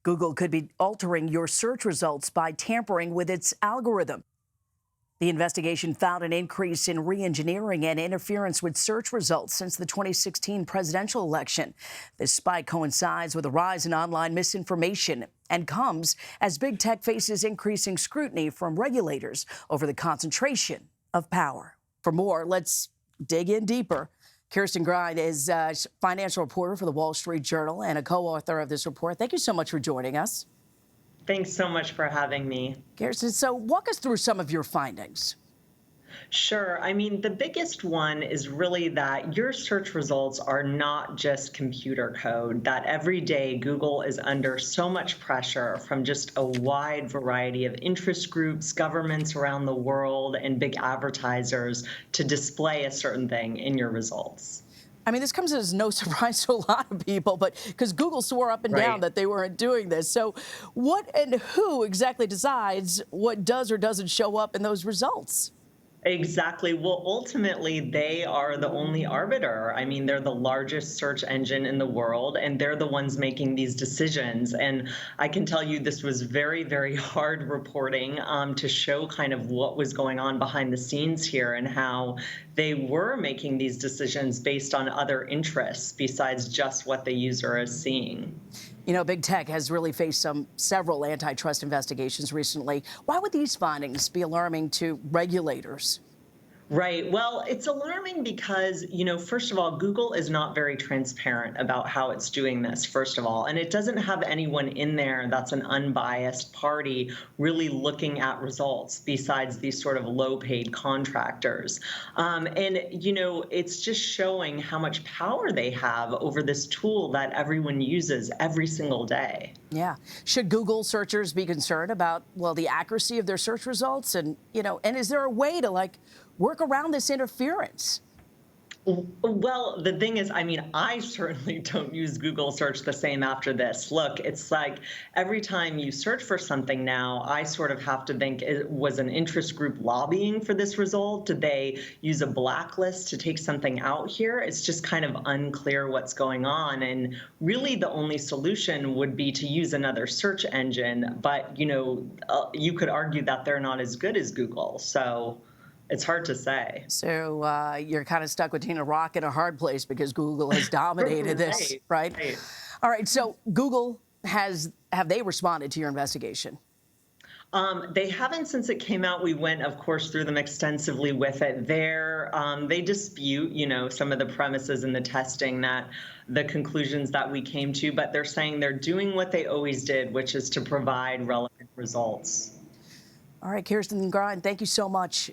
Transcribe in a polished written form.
Google could be altering your search results by tampering with its algorithm. The investigation found an increase in re-engineering and interference with search results since the 2016 presidential election. This spike coincides with a rise in online misinformation and comes as big tech faces increasing scrutiny from regulators over the concentration of power. For more, let's dig in deeper. Kirsten Grind is a financial reporter for the Wall Street Journal and a co-author of this report. Thank you so much for joining us. Thanks so much for having me. Kirsten, so walk us through some of your findings. Sure. I mean, the biggest one is really that your search results are not just computer code, that every day Google is under so much pressure from just a wide variety of interest groups, governments around the world, and big advertisers to display a certain thing in your results. I mean, this comes as no surprise to a lot of people, but because Google swore up and down that they weren't doing this. So what and who exactly decides what does or doesn't show up in those results? Exactly. Well, ultimately, they are the only arbiter. I mean, they're the largest search engine in the world, and they're the ones making these decisions. And I can tell you this was very, very hard reporting to show kind of what was going on behind the scenes here and how they were making these decisions based on other interests besides just what the user is seeing. You know, big tech has really faced several antitrust investigations recently. Why would these findings be alarming to regulators? Right. Well, it's alarming because, first of all, Google is not very transparent about how it's doing this, first of all, and it doesn't have anyone in there that's an unbiased party really looking at results besides these sort of low-paid contractors. It's just showing how much power they have over this tool that everyone uses every single day. Yeah. Should Google searchers be concerned about, well, the accuracy of their search results? And is there a way to work around this interference? Well, the thing is, I mean, I certainly don't use Google search the same after this. Look, it's like every time you search for something now, I sort of have to think, was an interest group lobbying for this result? Did they use a blacklist to take something out here? It's just kind of unclear what's going on. And really the only solution would be to use another search engine. But, you could argue that they're not as good as Google. So it's hard to say. So you're kind of stuck between a rock and a hard place because Google has dominated this, right? All right. So Google have they responded to your investigation? They haven't since it came out. We went, of course, through them extensively with it. They dispute, some of the premises in the testing the conclusions that we came to, but they're saying they're doing what they always did, which is to provide relevant results. All right, Kirsten Grind, thank you so much.